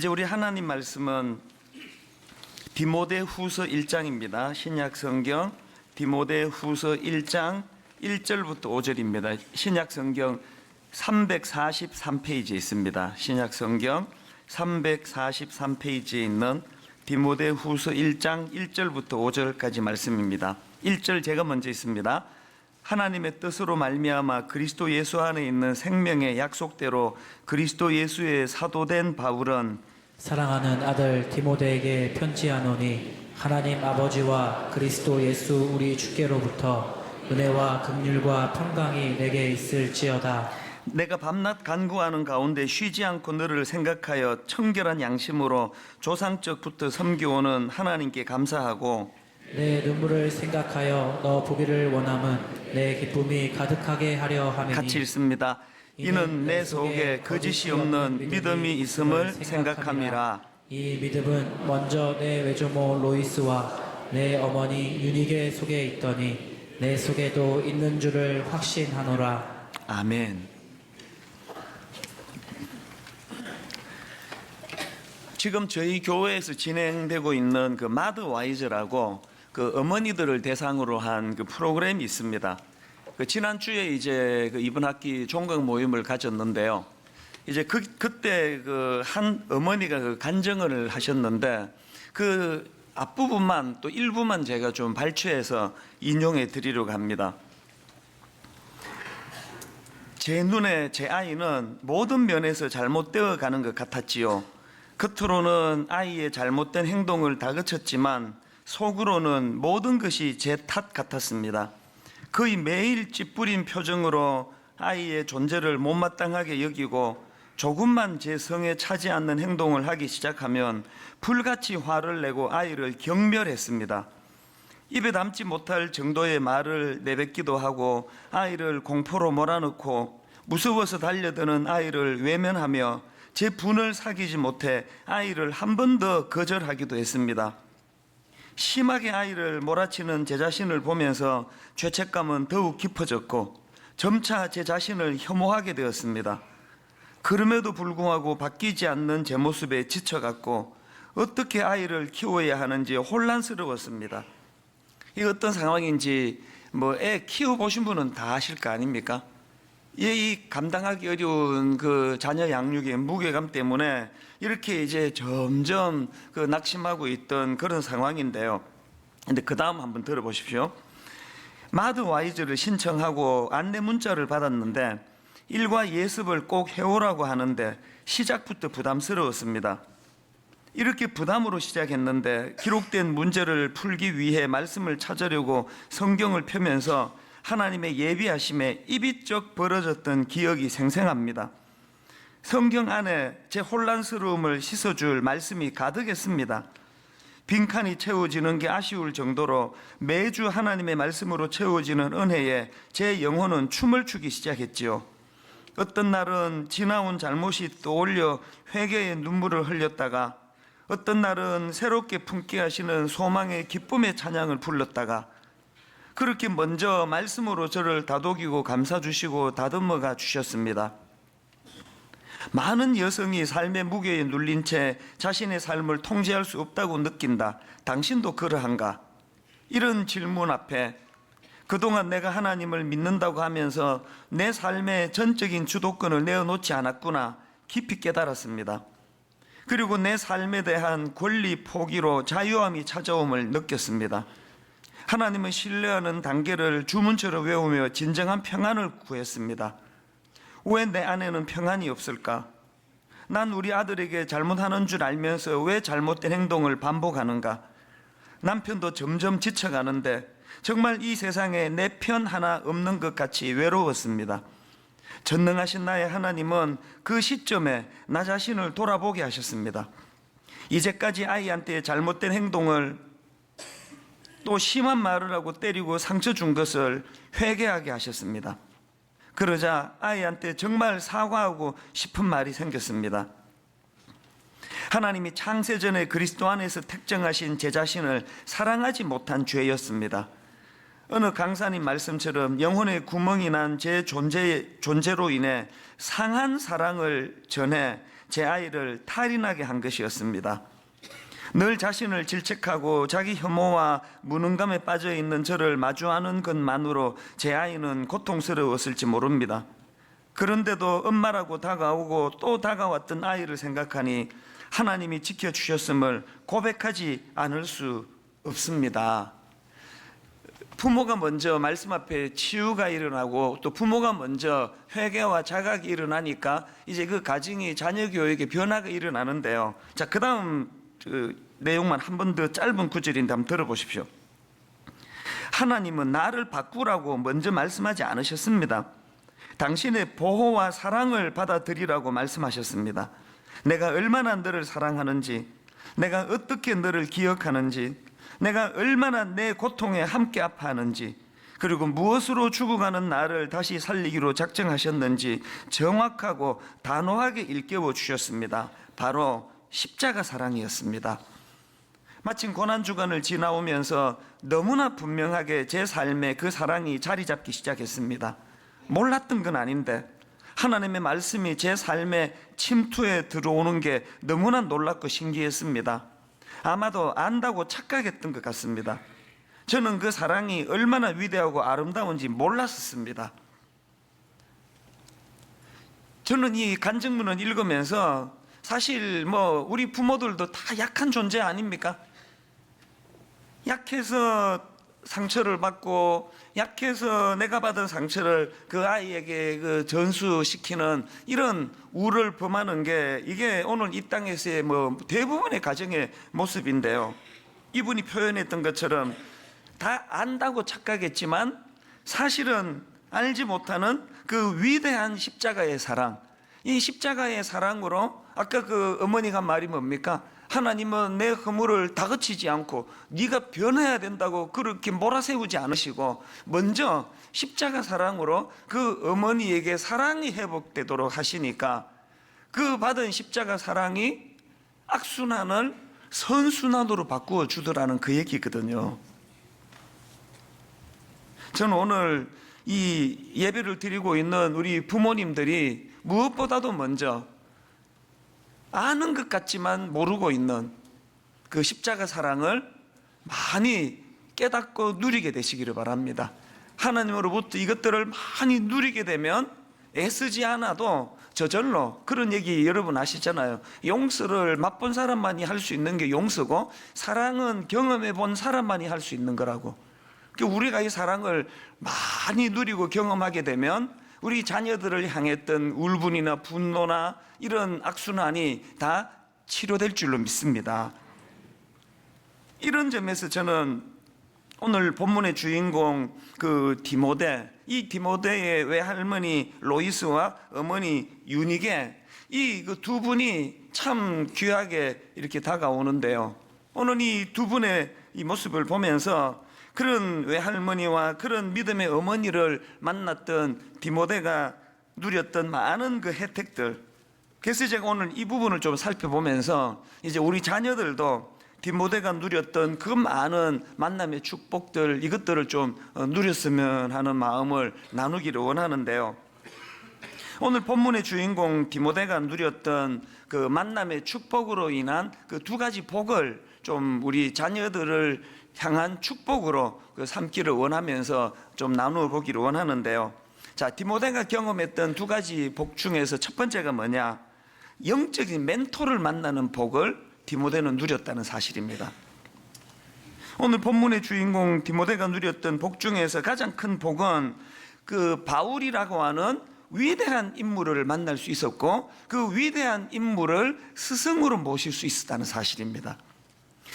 이제 우리 하나님 말씀은 디모데후서 1장입니다. 신약 성경 디모데후서 1장 1절부터 5절입니다. 신약 성경 343페이지에 있습니다. 신약 성경 343페이지에 있는 디모데후서 1장 1절부터 5절까지 말씀입니다. 1절 제가 먼저 있습니다. 하나님의 뜻으로 말미암아 그리스도 예수 안에 있는 생명의 약속대로 그리스도 예수의 사도된 바울은 사랑하는 아들 디모데에게 편지하노니 하나님 아버지와 그리스도 예수 우리 주께로부터 은혜와 긍휼과 평강이 내게 있을지어다. 내가 밤낮 간구하는 가운데 쉬지 않고 너를 생각하여 청결한 양심으로 조상적부터 섬겨오는 하나님께 감사하고 내 눈물을 생각하여 너 보기를 원함은 내 기쁨이 가득하게 하려 함이니. 같이 읽습니다. 이는 내 속에 거짓이 없는 믿음이 있음을 생각함이라. 이 믿음은 먼저 내 외조모 로이스와 내 어머니 유니게 속에 있더니 내 속에도 있는 줄을 확신하노라. 아멘. 지금 저희 교회에서 진행되고 있는 그 마드 와이즈라고 그 어머니들을 대상으로 한 그 프로그램이 있습니다. 그 지난주에 이제 그 이번 학기 종강 모임을 가졌는데요. 이제 그때 그 한 어머니가 그 간증을 하셨는데 그 앞부분만 또 일부만 제가 좀 발췌해서 인용해 드리려고 합니다. 제 눈에 제 아이는 모든 면에서 잘못되어 가는 것 같았지요. 겉으로는 아이의 잘못된 행동을 다그쳤지만 속으로는 모든 것이 제 탓 같았습니다. 거의 매일 찌푸린 표정으로 아이의 존재를 못마땅하게 여기고 조금만 제 성에 차지 않는 행동을 하기 시작하면 불같이 화를 내고 아이를 경멸했습니다. 입에 담지 못할 정도의 말을 내뱉기도 하고 아이를 공포로 몰아넣고 무서워서 달려드는 아이를 외면하며 제 분을 사귀지 못해 아이를 한 번 더 거절하기도 했습니다. 심하게 아이를 몰아치는 제 자신을 보면서 죄책감은 더욱 깊어졌고 점차 제 자신을 혐오하게 되었습니다. 그럼에도 불구하고 바뀌지 않는 제 모습에 지쳐갔고 어떻게 아이를 키워야 하는지 혼란스러웠습니다. 이게 어떤 상황인지 애 키워보신 분은 다 아실 거 아닙니까? 이 감당하기 어려운 그 자녀 양육의 무게감 때문에 이렇게 이제 점점 그 낙심하고 있던 그런 상황인데요. 근데 그 다음 한번 들어보십시오. 마드 와이즈를 신청하고 안내 문자를 받았는데 일과 예습을 꼭 해오라고 하는데 시작부터 부담스러웠습니다. 이렇게 부담으로 시작했는데 기록된 문제를 풀기 위해 말씀을 찾으려고 성경을 펴면서 하나님의 예비하심에 입이 쩍 벌어졌던 기억이 생생합니다. 성경 안에 제 혼란스러움을 씻어줄 말씀이 가득했습니다. 빈칸이 채워지는 게 아쉬울 정도로 매주 하나님의 말씀으로 채워지는 은혜에 제 영혼은 춤을 추기 시작했지요. 어떤 날은 지나온 잘못이 떠올려 회개의 눈물을 흘렸다가 어떤 날은 새롭게 품게 하시는 소망의 기쁨의 찬양을 불렀다가 그렇게 먼저 말씀으로 저를 다독이고 감싸주시고 다듬어가 주셨습니다. 많은 여성이 삶의 무게에 눌린 채 자신의 삶을 통제할 수 없다고 느낀다. 당신도 그러한가? 이런 질문 앞에 그동안 내가 하나님을 믿는다고 하면서 내 삶의 전적인 주도권을 내어놓지 않았구나 깊이 깨달았습니다. 그리고 내 삶에 대한 권리 포기로 자유함이 찾아옴을 느꼈습니다. 하나님을 신뢰하는 단계를 주문처럼 외우며 진정한 평안을 구했습니다. 왜 내 안에는 평안이 없을까? 난 우리 아들에게 잘못하는 줄 알면서 왜 잘못된 행동을 반복하는가? 남편도 점점 지쳐가는데 정말 이 세상에 내 편 하나 없는 것 같이 외로웠습니다. 전능하신 나의 하나님은 그 시점에 나 자신을 돌아보게 하셨습니다. 이제까지 아이한테 잘못된 행동을 또 심한 말을 하고 때리고 상처 준 것을 회개하게 하셨습니다. 그러자 아이한테 정말 사과하고 싶은 말이 생겼습니다. 하나님이 창세전에 그리스도 안에서 택정하신 제 자신을 사랑하지 못한 죄였습니다. 어느 강사님 말씀처럼 영혼의 구멍이 난 제 존재로 인해 상한 사랑을 전해 제 아이를 탈인하게 한 것이었습니다. 늘 자신을 질책하고 자기 혐오와 무능감에 빠져 있는 저를 마주하는 것만으로 제 아이는 고통스러웠을지 모릅니다. 그런데도 엄마라고 다가오고 또 다가왔던 아이를 생각하니 하나님이 지켜주셨음을 고백하지 않을 수 없습니다. 부모가 먼저 말씀 앞에 치유가 일어나고 또 부모가 먼저 회개와 자각이 일어나니까 이제 그 가정이 자녀 교육에 변화가 일어나는데요. 자, 그 다음 내용만 한 번 더 짧은 구절인데 한번 들어보십시오. 하나님은 나를 바꾸라고 먼저 말씀하지 않으셨습니다. 당신의 보호와 사랑을 받아들이라고 말씀하셨습니다. 내가 얼마나 너를 사랑하는지, 내가 어떻게 너를 기억하는지, 내가 얼마나 내 고통에 함께 아파하는지, 그리고 무엇으로 죽어가는 나를 다시 살리기로 작정하셨는지 정확하고 단호하게 일깨워 주셨습니다. 바로 십자가 사랑이었습니다. 마침 고난주간을 지나오면서 너무나 분명하게 제 삶에 그 사랑이 자리 잡기 시작했습니다. 몰랐던 건 아닌데 하나님의 말씀이 제 삶에 침투해 들어오는 게 너무나 놀랍고 신기했습니다. 아마도 안다고 착각했던 것 같습니다. 저는 그 사랑이 얼마나 위대하고 아름다운지 몰랐었습니다. 저는 이 간증문을 읽으면서 사실 우리 부모들도 다 약한 존재 아닙니까? 약해서 상처를 받고 약해서 내가 받은 상처를 그 아이에게 전수시키는 이런 우를 범하는 게 이게 오늘 이 땅에서의 대부분의 가정의 모습인데요. 이분이 표현했던 것처럼 다 안다고 착각했지만 사실은 알지 못하는 그 위대한 십자가의 사랑, 이 십자가의 사랑으로 아까 그 어머니가 말이 뭡니까? 하나님은 내 허물을 다그치지 않고 네가 변해야 된다고 그렇게 몰아세우지 않으시고 먼저 십자가 사랑으로 그 어머니에게 사랑이 회복되도록 하시니까 그 받은 십자가 사랑이 악순환을 선순환으로 바꾸어 주더라는 그 얘기거든요. 저는 오늘 이 예배를 드리고 있는 우리 부모님들이 무엇보다도 먼저 아는 것 같지만 모르고 있는 그 십자가 사랑을 많이 깨닫고 누리게 되시기를 바랍니다. 하나님으로부터 이것들을 많이 누리게 되면 애쓰지 않아도 저절로, 그런 얘기 여러분 아시잖아요. 용서를 맛본 사람만이 할 수 있는 게 용서고 사랑은 경험해 본 사람만이 할 수 있는 거라고. 우리가 이 사랑을 많이 누리고 경험하게 되면 우리 자녀들을 향했던 울분이나 분노나 이런 악순환이 다 치료될 줄로 믿습니다. 이런 점에서 저는 오늘 본문의 주인공 그 디모데, 이 디모데의 외할머니 로이스와 어머니 유니게, 이 그 두 분이 참 귀하게 이렇게 다가오는데요. 오늘 이 두 분의 이 모습을 보면서 그런 외할머니와 그런 믿음의 어머니를 만났던 디모데가 누렸던 많은 그 혜택들, 그래서 제가 오늘 이 부분을 좀 살펴보면서 이제 우리 자녀들도 디모데가 누렸던 그 많은 만남의 축복들, 이것들을 좀 누렸으면 하는 마음을 나누기를 원하는데요. 오늘 본문의 주인공 디모데가 누렸던 그 만남의 축복으로 인한 그 두 가지 복을 좀 우리 자녀들을 향한 축복으로 삼기를 원하면서 좀 나누어 보기를 원하는데요. 자, 디모데가 경험했던 두 가지 복 중에서 첫 번째가 뭐냐? 영적인 멘토를 만나는 복을 디모데는 누렸다는 사실입니다. 오늘 본문의 주인공 디모데가 누렸던 복 중에서 가장 큰 복은 그 바울이라고 하는 위대한 인물을 만날 수 있었고 그 위대한 인물을 스승으로 모실 수 있었다는 사실입니다.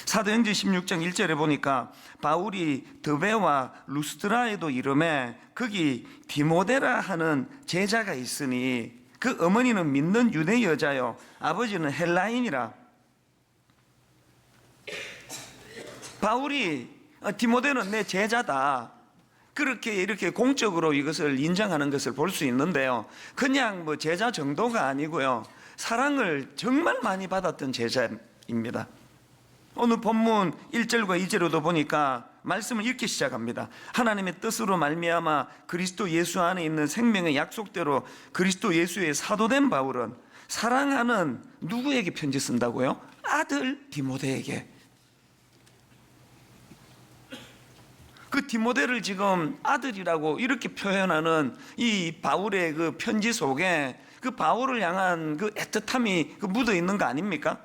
사도행전 16장 1절에 보니까 바울이 드베와 루스드라에도 이름에 거기 디모데라 하는 제자가 있으니 그 어머니는 믿는 유대 여자요 아버지는 헬라인이라. 바울이 디모데는 내 제자다, 그렇게 이렇게 공적으로 이것을 인정하는 것을 볼 수 있는데요. 그냥 제자 정도가 아니고요, 사랑을 정말 많이 받았던 제자입니다. 오늘 본문 1절과 2절에도 보니까 말씀을 읽기 시작합니다. 하나님의 뜻으로 말미암아 그리스도 예수 안에 있는 생명의 약속대로 그리스도 예수의 사도된 바울은 사랑하는 누구에게 편지 쓴다고요? 아들 디모데에게. 그 디모데를 지금 아들이라고 이렇게 표현하는 이 바울의 그 편지 속에 그 바울을 향한 그 애틋함이 그 묻어 있는 거 아닙니까?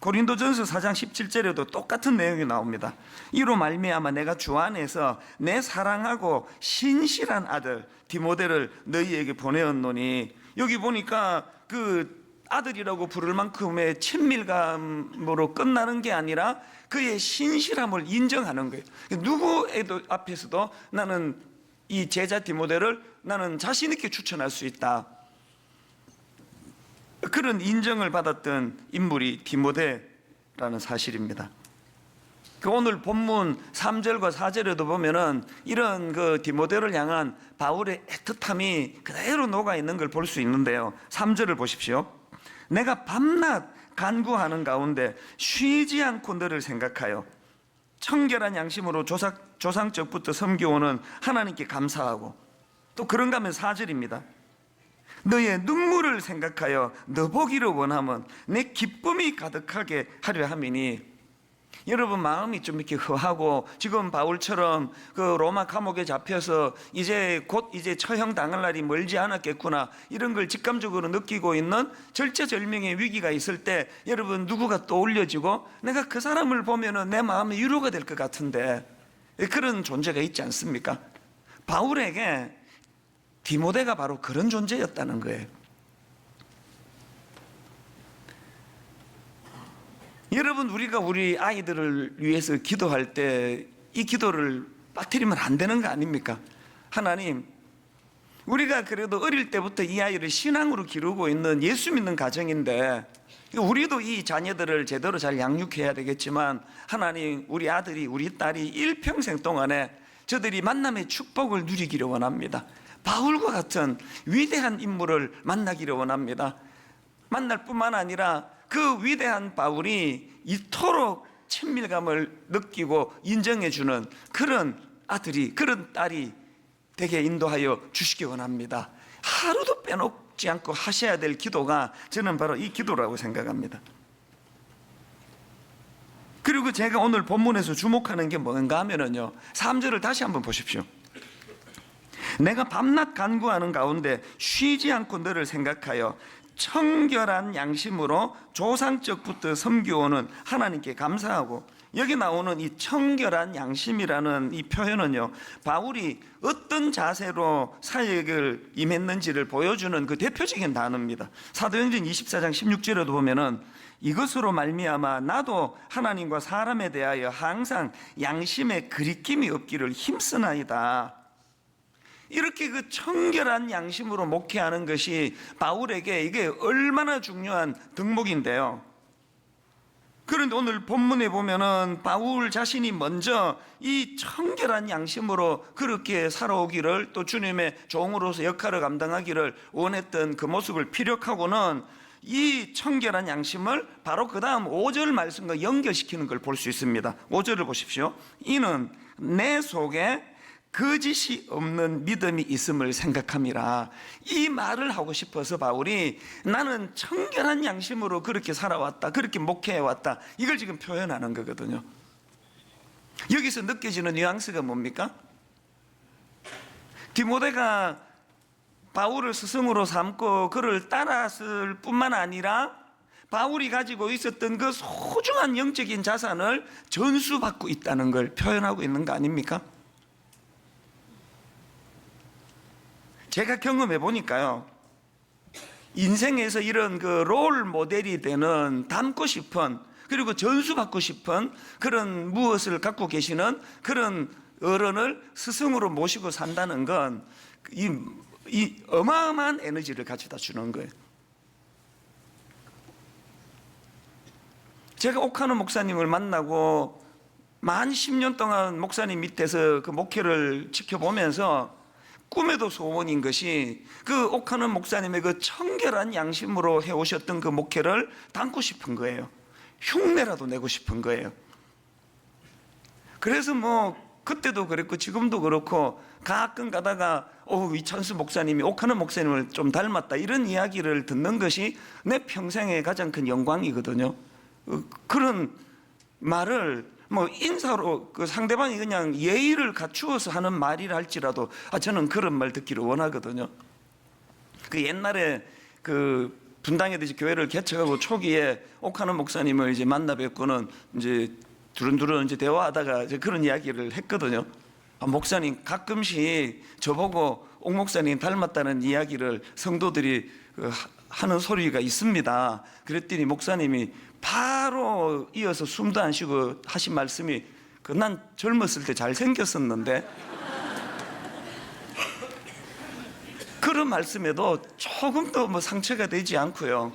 고린도전서 4장 17절에도 똑같은 내용이 나옵니다. 이로 말미암아 내가 주 안에서 내 사랑하고 신실한 아들 디모데를 너희에게 보내었노니, 여기 보니까 그 아들이라고 부를 만큼의 친밀감으로 끝나는 게 아니라 그의 신실함을 인정하는 거예요. 누구에도 앞에서도 나는 이 제자 디모데를 나는 자신 있게 추천할 수 있다, 그런 인정을 받았던 인물이 디모데라는 사실입니다. 그 오늘 본문 3절과 4절에도 보면은 이런 그 디모데를 향한 바울의 애틋함이 그대로 녹아 있는 걸 볼 수 있는데요. 3절을 보십시오. 내가 밤낮 간구하는 가운데 쉬지 않고 너를 생각하여 청결한 양심으로 조상적부터 섬겨오는 하나님께 감사하고, 또 그런가 하면 4절입니다. 너의 눈물을 생각하여 너 보기를 원하면 내 기쁨이 가득하게 하려 함이니. 여러분 마음이 좀 이렇게 허하고 지금 바울처럼 그 로마 감옥에 잡혀서 이제 처형 당할 날이 멀지 않았겠구나, 이런 걸 직감적으로 느끼고 있는 절체절명의 위기가 있을 때 여러분 누구가 떠올려지고 내가 그 사람을 보면은 내 마음에 위로가 될 것 같은데, 그런 존재가 있지 않습니까? 바울에게 디모데가 바로 그런 존재였다는 거예요. 여러분 우리가 우리 아이들을 위해서 기도할 때 이 기도를 빠뜨리면 안 되는 거 아닙니까? 하나님, 우리가 그래도 어릴 때부터 이 아이를 신앙으로 기르고 있는 예수 믿는 가정인데 우리도 이 자녀들을 제대로 잘 양육해야 되겠지만, 하나님 우리 아들이 우리 딸이 일평생 동안에 저들이 만남의 축복을 누리기를 원합니다. 바울과 같은 위대한 인물을 만나기를 원합니다. 만날 뿐만 아니라 그 위대한 바울이 이토록 친밀감을 느끼고 인정해주는 그런 아들이, 그런 딸이 되게 인도하여 주시기 원합니다. 하루도 빼놓지 않고 하셔야 될 기도가 저는 바로 이 기도라고 생각합니다. 그리고 제가 오늘 본문에서 주목하는 게 뭔가 하면은요, 3절을 다시 한번 보십시오. 내가 밤낮 간구하는 가운데 쉬지 않고 너를 생각하여 청결한 양심으로 조상적부터 섬겨오는 하나님께 감사하고, 여기 나오는 이 청결한 양심이라는 이 표현은요, 바울이 어떤 자세로 사역을 임했는지를 보여주는 그 대표적인 단어입니다. 사도행전 24장 16절에도 보면은 이것으로 말미암아 나도 하나님과 사람에 대하여 항상 양심에 그리낌이 없기를 힘쓰나이다. 이렇게 그 청결한 양심으로 목회하는 것이 바울에게 이게 얼마나 중요한 덕목인데요. 그런데 오늘 본문에 보면은 바울 자신이 먼저 이 청결한 양심으로 그렇게 살아오기를, 또 주님의 종으로서 역할을 감당하기를 원했던 그 모습을 피력하고는 이 청결한 양심을 바로 그 다음 5절 말씀과 연결시키는 걸 볼 수 있습니다. 5절을 보십시오. 이는 내 속에 거짓이 없는 믿음이 있음을 생각함이라. 이 말을 하고 싶어서 바울이 나는 청결한 양심으로 그렇게 살아왔다, 그렇게 목회해왔다, 이걸 지금 표현하는 거거든요. 여기서 느껴지는 뉘앙스가 뭡니까? 디모데가 바울을 스승으로 삼고 그를 따랐을 뿐만 아니라 바울이 가지고 있었던 그 소중한 영적인 자산을 전수받고 있다는 걸 표현하고 있는 거 아닙니까? 제가 경험해 보니까요, 인생에서 이런 그 롤 모델이 되는 닮고 싶은, 그리고 전수받고 싶은 그런 무엇을 갖고 계시는 그런 어른을 스승으로 모시고 산다는 건 이 어마어마한 에너지를 가져다 주는 거예요. 제가 옥하는 목사님을 만나고 만 10년 동안 목사님 밑에서 그 목회를 지켜보면서 꿈에도 소원인 것이 그 옥하는 목사님의 그 청결한 양심으로 해오셨던 그 목회를 담고 싶은 거예요. 흉내라도 내고 싶은 거예요. 그래서 뭐 그때도 그랬고 지금도 그렇고 가끔 가다가 이찬수 목사님이 옥하는 목사님을 좀 닮았다 이런 이야기를 듣는 것이 내 평생의 가장 큰 영광이거든요. 그런 말을 뭐 인사로 그 상대방이 그냥 예의를 갖추어서 하는 말이라 할지라도 저는 그런 말 듣기를 원하거든요. 그 옛날에 그 분당에듯이 교회를 개척하고 초기에 옥하는 목사님을 이제 만나 뵙고는 이제 두른두른 이제 대화하다가 이제 그런 이야기를 했거든요. 목사님 가끔씩 저보고 옥 목사님 닮았다는 이야기를 성도들이 하는 소리가 있습니다. 그랬더니 목사님이 바로 이어서 숨도 안 쉬고 하신 말씀이 난 젊었을 때 잘생겼었는데 그런 말씀에도 조금도 뭐 상처가 되지 않고요.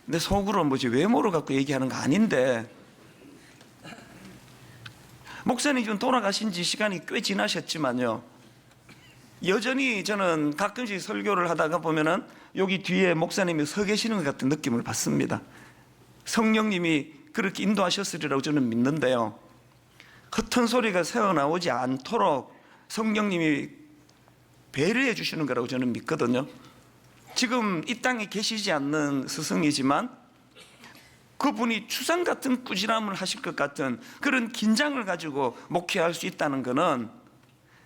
내 속으로 뭐지 외모를 갖고 얘기하는 거 아닌데 목사님 지금 돌아가신 지 시간이 꽤 지나셨지만요. 여전히 저는 가끔씩 설교를 하다가 보면은 여기 뒤에 목사님이 서 계시는 것 같은 느낌을 받습니다. 성령님이 그렇게 인도하셨으리라고 저는 믿는데요. 헛된 소리가 새어나오지 않도록 성령님이 배려해 주시는 거라고 저는 믿거든요. 지금 이 땅에 계시지 않는 스승이지만 그분이 추상 같은 꾸지람을 하실 것 같은 그런 긴장을 가지고 목회할 수 있다는 것은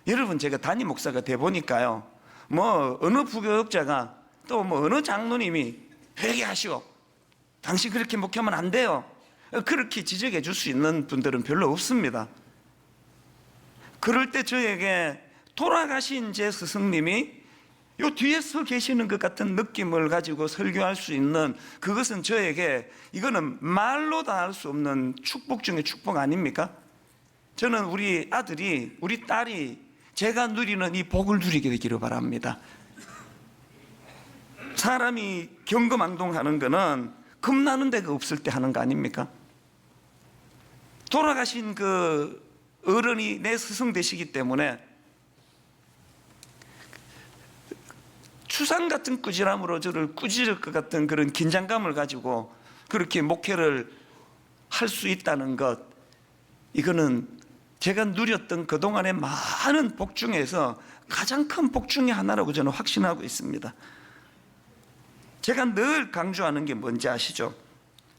여러분 제가 담임 목사가 돼 보니까요. 뭐 어느 부교역자가 또 뭐 어느 장로님이 회개하시오. 당신 그렇게 목회하면 안 돼요. 그렇게 지적해 줄 수 있는 분들은 별로 없습니다. 그럴 때 저에게 돌아가신 제 스승님이 요 뒤에 서 계시는 것 같은 느낌을 가지고 설교할 수 있는 그것은 저에게 이거는 말로 다 할 수 없는 축복 중에 축복 아닙니까? 저는 우리 아들이 우리 딸이 제가 누리는 이 복을 누리게 되기를 바랍니다. 사람이 경거망동하는 거는 겁나는 데가 없을 때 하는 거 아닙니까? 돌아가신 그 어른이 내 스승 되시기 때문에 추상 같은 꾸지람으로 저를 꾸짖을 것 같은 그런 긴장감을 가지고 그렇게 목회를 할 수 있다는 것, 이거는 제가 누렸던 그동안의 많은 복 중에서 가장 큰 복 중에 하나라고 저는 확신하고 있습니다. 제가 늘 강조하는 게 뭔지 아시죠?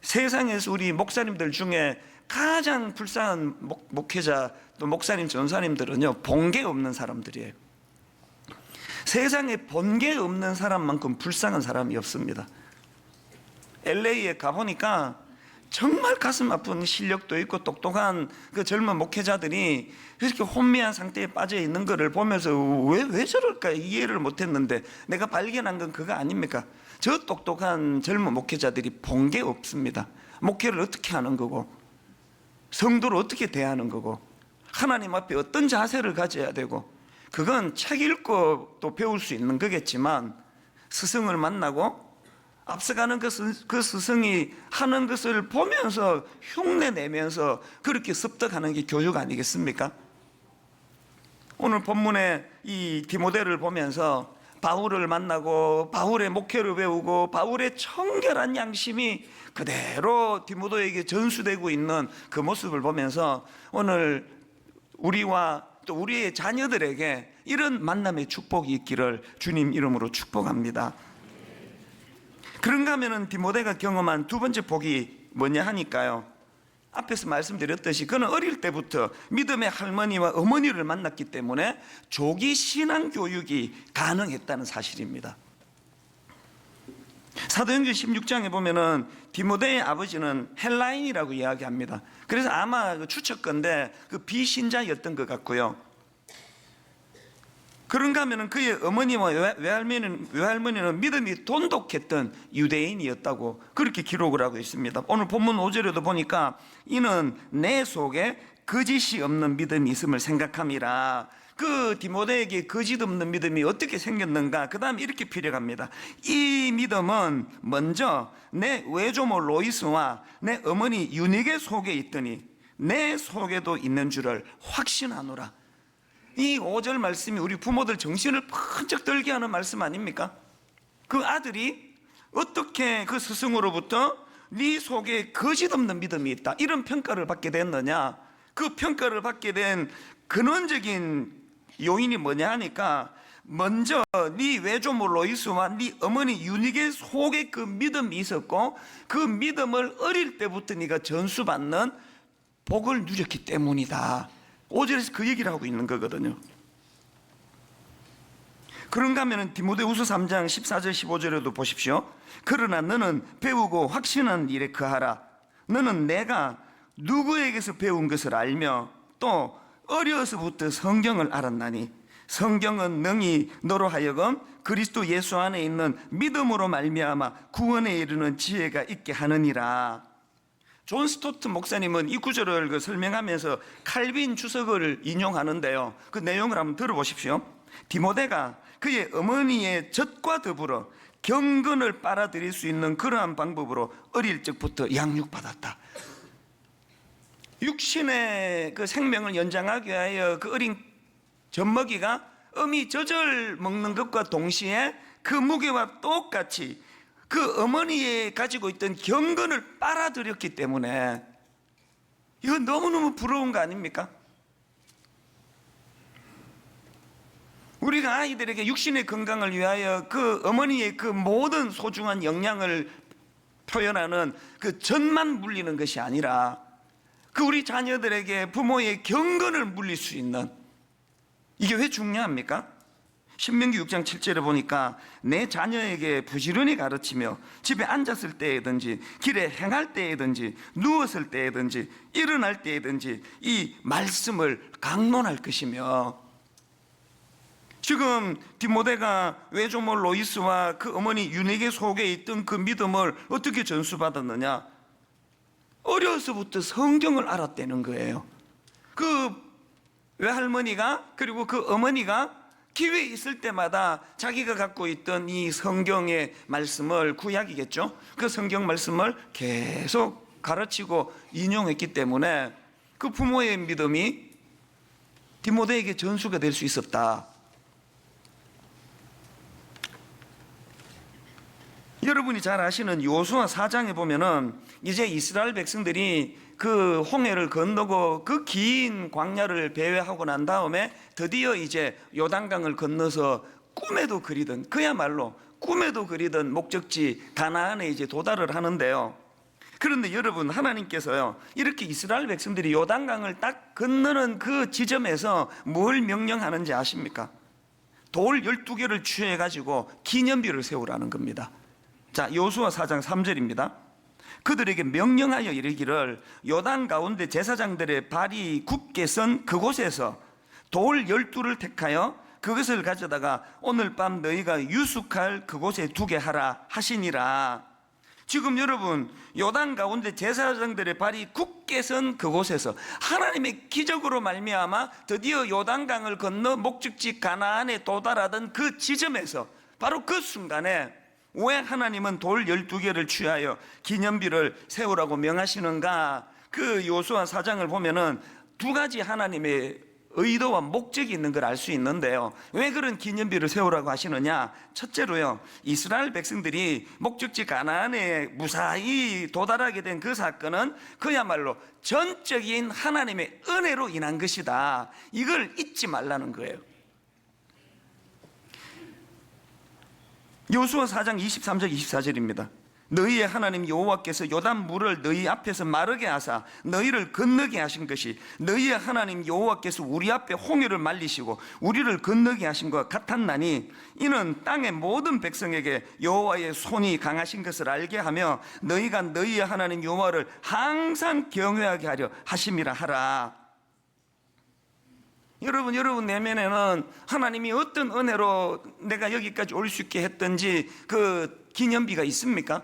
세상에서 우리 목사님들 중에 가장 불쌍한 목회자 또 목사님 전사님들은요 본계 없는 사람들이에요. 세상에 본계 없는 사람만큼 불쌍한 사람이 없습니다. LA에 가보니까 정말 가슴 아픈 실력도 있고 똑똑한 그 젊은 목회자들이 이렇게 혼미한 상태에 빠져 있는 것을 보면서 왜 저럴까 이해를 못했는데 내가 발견한 건 그거 아닙니까? 저 똑똑한 젊은 목회자들이 본게 없습니다. 목회를 어떻게 하는 거고 성도를 어떻게 대하는 거고 하나님 앞에 어떤 자세를 가져야 되고 그건 책 읽고 또 배울 수 있는 거겠지만 스승을 만나고 앞서가는 그 스승이 하는 것을 보면서 흉내내면서 그렇게 습득하는 게 교육 아니겠습니까? 오늘 본문에 이 디모데를 보면서 바울을 만나고 바울의 목회를 배우고 바울의 청결한 양심이 그대로 디모데에게 전수되고 있는 그 모습을 보면서 오늘 우리와 또 우리의 자녀들에게 이런 만남의 축복이 있기를 주님 이름으로 축복합니다. 그런가 하면은 디모데가 경험한 두 번째 복이 뭐냐 하니까요, 앞에서 말씀드렸듯이 그는 어릴 때부터 믿음의 할머니와 어머니를 만났기 때문에 조기 신앙 교육이 가능했다는 사실입니다. 사도행전 16장에 보면은 디모데의 아버지는 헬라인이라고 이야기합니다. 그래서 아마 추측건데 그 비신자였던 것 같고요. 그런가 하면은 그의 어머니와 외할머니는 믿음이 돈독했던 유대인이었다고 그렇게 기록을 하고 있습니다. 오늘 본문 5절에도 보니까 이는 내 속에 거짓이 없는 믿음이 있음을 생각함이라. 그 디모데에게 거짓 없는 믿음이 어떻게 생겼는가? 그 다음에 이렇게 필요합니다. 이 믿음은 먼저 내 외조모 로이스와 내 어머니 유니게 속에 있더니 내 속에도 있는 줄을 확신하노라. 이 5절 말씀이 우리 부모들 정신을 번쩍 들게 하는 말씀 아닙니까? 그 아들이 어떻게 그 스승으로부터 네 속에 거짓 없는 믿음이 있다 이런 평가를 받게 됐느냐? 그 평가를 받게 된 근원적인 요인이 뭐냐 하니까, 먼저 네 외조모 로이스와 네 어머니 유니게 속에 그 믿음이 있었고, 그 믿음을 어릴 때부터 네가 전수받는 복을 누렸기 때문이다. 5절에서 그 얘기를 하고 있는 거거든요. 그런가 하면 디모데후서 3장 14절 15절에도 보십시오. 그러나 너는 배우고 확신한 일에 거하라. 너는 내가 누구에게서 배운 것을 알며 또 어려서부터 성경을 알았나니 성경은 능히 너로 하여금 그리스도 예수 안에 있는 믿음으로 말미암아 구원에 이르는 지혜가 있게 하느니라. 존 스토트 목사님은 이 구절을 설명하면서 칼빈 주석을 인용하는데요, 그 내용을 한번 들어보십시오. 디모데가 그의 어머니의 젖과 더불어 경건을 빨아들일 수 있는 그러한 방법으로 어릴 적부터 양육받았다. 육신의 그 생명을 연장하기 위하여 그 어린 젖먹이가 어미 젖을 먹는 것과 동시에 그 무게와 똑같이 그 어머니에 가지고 있던 경건을 빨아들였기 때문에, 이건 너무너무 부러운 거 아닙니까? 우리가 아이들에게 육신의 건강을 위하여 그 어머니의 그 모든 소중한 영양을 표현하는 그 젖만 물리는 것이 아니라, 그 우리 자녀들에게 부모의 경건을 물릴 수 있는, 이게 왜 중요합니까? 신명기 6장 7절에 보니까 내 자녀에게 부지런히 가르치며 집에 앉았을 때에든지 길에 행할 때에든지 누웠을 때에든지 일어날 때에든지 이 말씀을 강론할 것이며, 지금 디모데가 외조모 로이스와 그 어머니 유니게 속에 있던 그 믿음을 어떻게 전수받았느냐? 어려서부터 성경을 알았다는 거예요. 그 외할머니가, 그리고 그 어머니가 기회 있을 때마다 자기가 갖고 있던 이 성경의 말씀을, 구약이겠죠, 그 성경 말씀을 계속 가르치고 인용했기 때문에 그 부모의 믿음이 디모데에게 전수가 될 수 있었다. 여러분이 잘 아시는 요수아 4장에 보면은 이제 이스라엘 백성들이 그 홍해를 건너고 그 긴 광야를 배회하고 난 다음에 드디어 이제 요단강을 건너서 꿈에도 그리던, 그야말로 꿈에도 그리던 목적지 가나안에 이제 도달을 하는데요. 그런데 여러분, 하나님께서요, 이렇게 이스라엘 백성들이 요단강을 딱 건너는 그 지점에서 뭘 명령하는지 아십니까? 돌 12개를 취해가지고 기념비를 세우라는 겁니다. 자, 요수아 4장 3절입니다. 그들에게 명령하여 이르기를 요단 가운데 제사장들의 발이 굳게 선 그곳에서 돌 12를 택하여 그것을 가져다가 오늘 밤 너희가 유숙할 그곳에 두게 하라 하시니라. 지금 여러분, 요단 가운데 제사장들의 발이 굳게 선 그곳에서 하나님의 기적으로 말미암아 드디어 요단강을 건너 목적지 가나안에 도달하던 그 지점에서, 바로 그 순간에 왜 하나님은 돌 12개를 취하여 기념비를 세우라고 명하시는가? 그 요수아 4장을 보면은 두 가지 하나님의 의도와 목적이 있는 걸 알 수 있는데요. 왜 그런 기념비를 세우라고 하시느냐? 첫째로요, 이스라엘 백성들이 목적지 가나안에 무사히 도달하게 된 그 사건은 그야말로 전적인 하나님의 은혜로 인한 것이다. 이걸 잊지 말라는 거예요. 요수아 4장 23절 24절입니다. 너희의 하나님 여호와께서 요단 물을 너희 앞에서 마르게 하사 너희를 건너게 하신 것이 너희의 하나님 여호와께서 우리 앞에 홍해를 말리시고 우리를 건너게 하신 것 같았나니, 이는 땅의 모든 백성에게 여호와의 손이 강하신 것을 알게 하며 너희가 너희의 하나님 여호와를 항상 경외하게 하려 하심이라 하라. 여러분 내면에는 하나님이 어떤 은혜로 내가 여기까지 올 수 있게 했던지 그 기념비가 있습니까?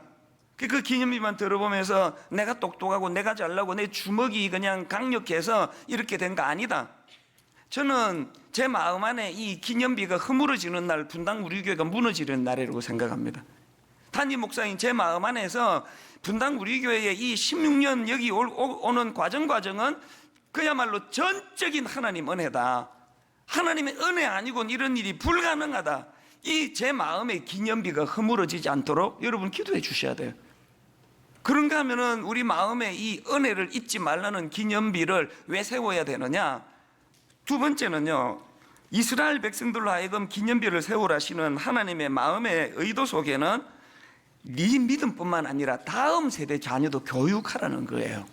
그 기념비만 들어보면서 내가 똑똑하고 내가 잘나고 내 주먹이 그냥 강력해서 이렇게 된 거 아니다. 저는 제 마음 안에 이 기념비가 허물어지는 날, 분당 우리 교회가 무너지는 날이라고 생각합니다. 담임 목사인 제 마음 안에서 분당 우리 교회의 이 16년 여기 오는 과정은 그야말로 전적인 하나님 은혜다. 하나님의 은혜 아니고는 이런 일이 불가능하다. 이 제 마음의 기념비가 허물어지지 않도록 여러분 기도해 주셔야 돼요. 그런가 하면은 우리 마음에 이 은혜를 잊지 말라는 기념비를 왜 세워야 되느냐? 두 번째는요, 이스라엘 백성들로 하여금 기념비를 세우라시는 하나님의 마음의 의도 속에는 네 믿음뿐만 아니라 다음 세대 자녀도 교육하라는 거예요.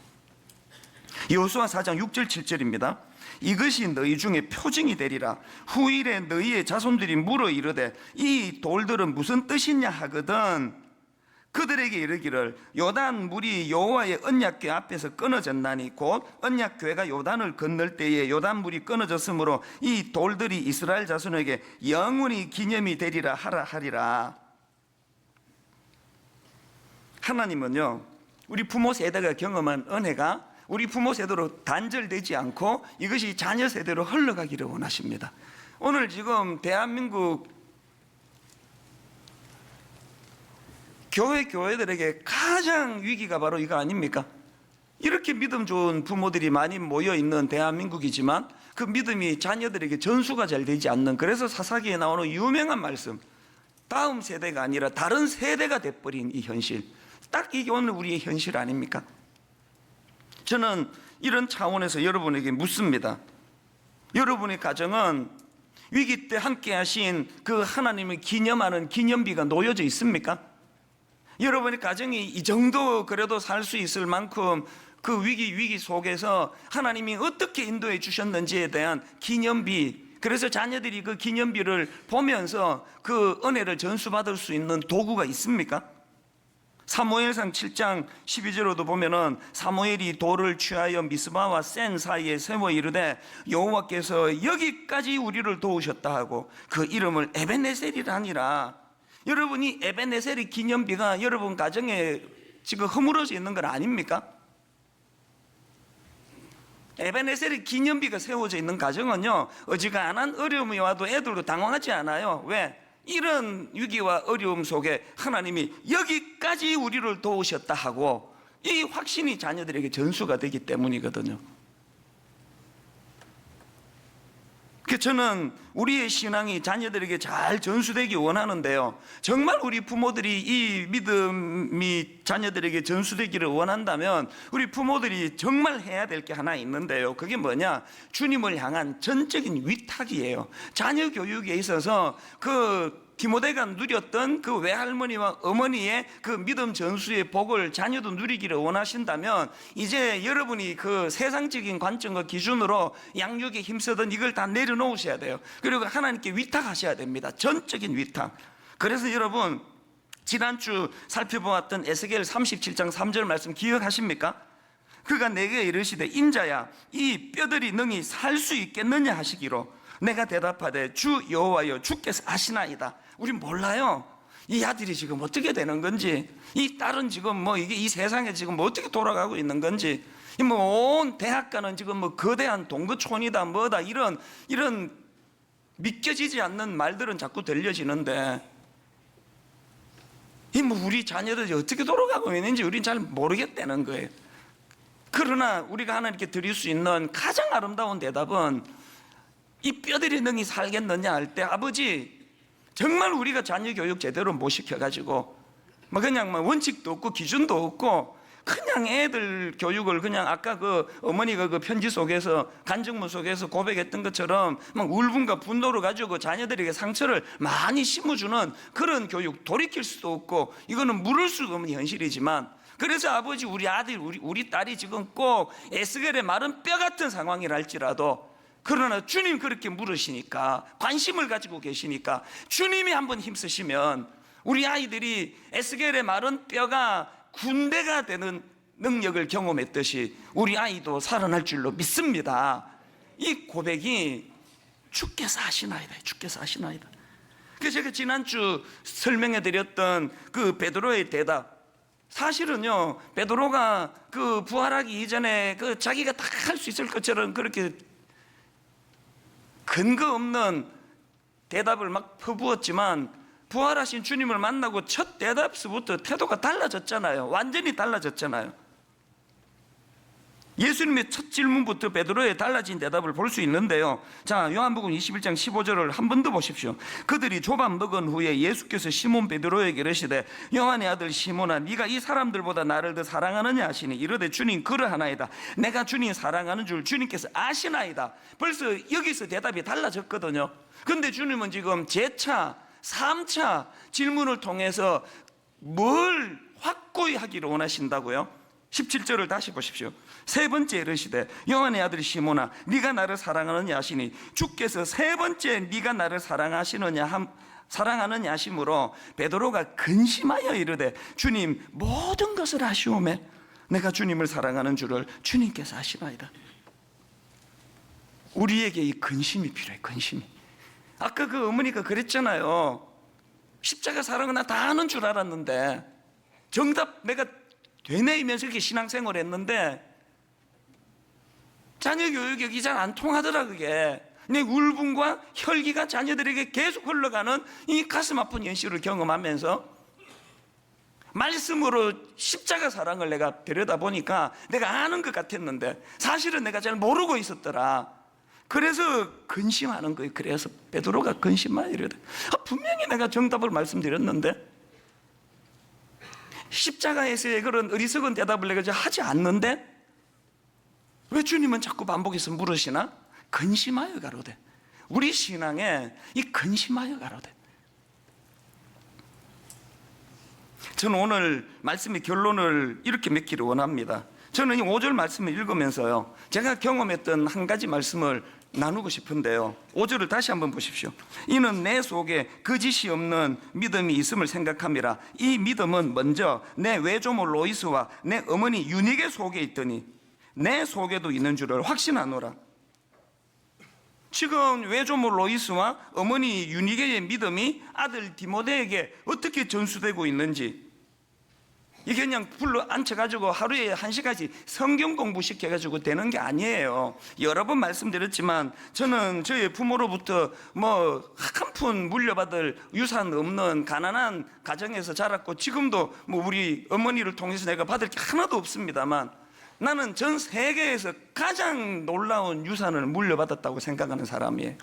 여호수아 4장 6절 7절입니다. 이것이 너희 중에 표징이 되리라. 후일에 너희의 자손들이 물어 이르되 이 돌들은 무슨 뜻이냐 하거든 그들에게 이르기를 요단 물이 여호와의 언약궤 앞에서 끊어졌나니 곧 언약궤가 요단을 건널 때에 요단 물이 끊어졌으므로 이 돌들이 이스라엘 자손에게 영원히 기념이 되리라 하리라. 하나님은요, 우리 부모 세대가 경험한 은혜가 우리 부모 세대로 단절되지 않고 이것이 자녀 세대로 흘러가기를 원하십니다. 오늘 지금 대한민국 교회들에게 가장 위기가 바로 이거 아닙니까? 이렇게 믿음 좋은 부모들이 많이 모여 있는 대한민국이지만 그 믿음이 자녀들에게 전수가 잘 되지 않는, 그래서 사사기에 나오는 유명한 말씀, 다음 세대가 아니라 다른 세대가 돼버린 이 현실, 딱 이게 오늘 우리의 현실 아닙니까? 저는 이런 차원에서 여러분에게 묻습니다. 여러분의 가정은 위기 때 함께 하신 그 하나님을 기념하는 기념비가 놓여져 있습니까? 여러분의 가정이 이 정도 그래도 살 수 있을 만큼 그 위기 속에서 하나님이 어떻게 인도해 주셨는지에 대한 기념비, 그래서 자녀들이 그 기념비를 보면서 그 은혜를 전수받을 수 있는 도구가 있습니까? 사무엘상 7장 12절로도 보면은 사무엘이 돌을 취하여 미스바와 센 사이에 세워 이르되 여호와께서 여기까지 우리를 도우셨다 하고 그 이름을 에벤에셀이라 하니라. 여러분이 에벤에셀의 기념비가 여러분 가정에 지금 허물어져 있는 건 아닙니까? 에벤에셀의 기념비가 세워져 있는 가정은요, 어지간한 어려움이 와도 애들도 당황하지 않아요. 왜? 이런 위기와 어려움 속에 하나님이 여기까지 우리를 도우셨다 하고 이 확신이 자녀들에게 전수가 되기 때문이거든요. 그래서 저는 우리의 신앙이 자녀들에게 잘 전수되기 원하는데요, 정말 우리 부모들이 이 믿음이 자녀들에게 전수되기를 원한다면 우리 부모들이 정말 해야 될 게 하나 있는데요, 그게 뭐냐? 주님을 향한 전적인 위탁이에요. 자녀 교육에 있어서 그 디모데가 누렸던 그 외할머니와 어머니의 그 믿음 전수의 복을 자녀도 누리기를 원하신다면 이제 여러분이 그 세상적인 관점과 기준으로 양육에 힘쓰던 이걸 다 내려놓으셔야 돼요. 그리고 하나님께 위탁하셔야 됩니다. 전적인 위탁. 그래서 여러분, 지난주 살펴보았던 에스겔 37장 3절 말씀 기억하십니까? 그가 내게 이르시되 인자야 이 뼈들이 능히 살 수 있겠느냐 하시기로 내가 대답하되 주 여호와여 주께서 아시나이다. 우린 몰라요. 이 아들이 지금 어떻게 되는 건지, 이 딸은 지금 뭐 이게 이 세상에 지금 뭐 어떻게 돌아가고 있는 건지, 뭐 온 대학가는 지금 뭐 거대한 동거촌이다 뭐다 이런 믿겨지지 않는 말들은 자꾸 들려지는데 이 뭐 우리 자녀들이 어떻게 돌아가고 있는지 우린 잘 모르겠다는 거예요. 그러나 우리가 하나님께 드릴 수 있는 가장 아름다운 대답은 이 뼈들이 능히 살겠느냐 할 때, 아버지 정말 우리가 자녀 교육 제대로 못 시켜가지고 뭐 그냥 뭐 원칙도 없고 기준도 없고 그냥 애들 교육을 그냥 아까 그 어머니가 그 편지 속에서 간증문 속에서 고백했던 것처럼 막 울분과 분노를 가지고 자녀들에게 상처를 많이 심어주는 그런 교육, 돌이킬 수도 없고 이거는 물을 수 없는 현실이지만, 그래서 아버지 우리 아들 우리 딸이 지금 꼭 에스겔의 마른 뼈 같은 상황이라 할지라도, 그러나 주님 그렇게 물으시니까, 관심을 가지고 계시니까 주님이 한번 힘쓰시면 우리 아이들이 에스겔의 마른 뼈가 군대가 되는 능력을 경험했듯이 우리 아이도 살아날 줄로 믿습니다. 이 고백이 주께서 하시나이다. 주께서 하시나이다. 그래서 제가 지난주 설명해 드렸던 그 베드로의 대답, 사실은요 베드로가 그 부활하기 이전에 그 자기가 다 할 수 있을 것처럼 그렇게 근거 없는 대답을 막 퍼부었지만 부활하신 주님을 만나고 첫 대답서부터 태도가 달라졌잖아요. 완전히 달라졌잖아요. 예수님의 첫 질문부터 베드로의 달라진 대답을 볼 수 있는데요. 자, 요한복음 21장 15절을 한 번 더 보십시오. 그들이 조밥 먹은 후에 예수께서 시몬 베드로에게 이르시되 요한의 아들 시몬아 네가 이 사람들보다 나를 더 사랑하느냐 하시니 이르되 주님 그러하나이다. 내가 주님 사랑하는 줄 주님께서 아시나이다. 벌써 여기서 대답이 달라졌거든요. 근데 주님은 지금 제차 3차 질문을 통해서 뭘 확고히 하기를 원하신다고요? 17절을 다시 보십시오. 세 번째 이르시되 요한의 아들 시몬아 네가 나를 사랑하느냐 하시니 주께서 세 번째 네가 나를 사랑하느냐 하심으로 베드로가 근심하여 이르되 주님 모든 것을 아시오매 내가 주님을 사랑하는 줄을 주님께서 아시나이다. 우리에게 이 근심이 필요해. 근심이. 아까 그 어머니가 그랬잖아요. 십자가 사랑은 나 다 아는 줄 알았는데 정답 내가 되뇌이면서 이렇게 신앙생활을 했는데 자녀 교육이 잘 안 통하더라. 그게 내 울분과 혈기가 자녀들에게 계속 흘러가는 이 가슴 아픈 현실을 경험하면서 말씀으로 십자가 사랑을 내가 들여다보니까 내가 아는 것 같았는데 사실은 내가 잘 모르고 있었더라. 그래서 근심하는 거예요. 그래서 베드로가 근심만 이러다. 분명히 내가 정답을 말씀드렸는데 십자가에서의 그런 어리석은 대답을 내가 하지 않는데 왜 주님은 자꾸 반복해서 물으시나? 근심하여 가로되. 우리 신앙에 이 근심하여 가로되. 저는 오늘 말씀의 결론을 이렇게 맺기를 원합니다. 저는 이 5절 말씀을 읽으면서요 제가 경험했던 한 가지 말씀을 나누고 싶은데요 5절을 다시 한번 보십시오. 이는 내 속에 거짓이 없는 믿음이 있음을 생각함이라. 이 믿음은 먼저 내 외조모 로이스와 내 어머니 유니게 속에 있더니 내 속에도 있는 줄을 확신하노라. 지금 외조모 로이스와 어머니 유니게의 믿음이 아들 디모데에게 어떻게 전수되고 있는지 이게 그냥 불러 앉혀가지고 하루에 1시간씩 성경 공부시켜가지고 되는 게 아니에요. 여러 번 말씀드렸지만 저는 저희 부모로부터 뭐 한 푼 물려받을 유산 없는 가난한 가정에서 자랐고 지금도 뭐 우리 어머니를 통해서 내가 받을 게 하나도 없습니다만 나는 전 세계에서 가장 놀라운 유산을 물려받았다고 생각하는 사람이에요.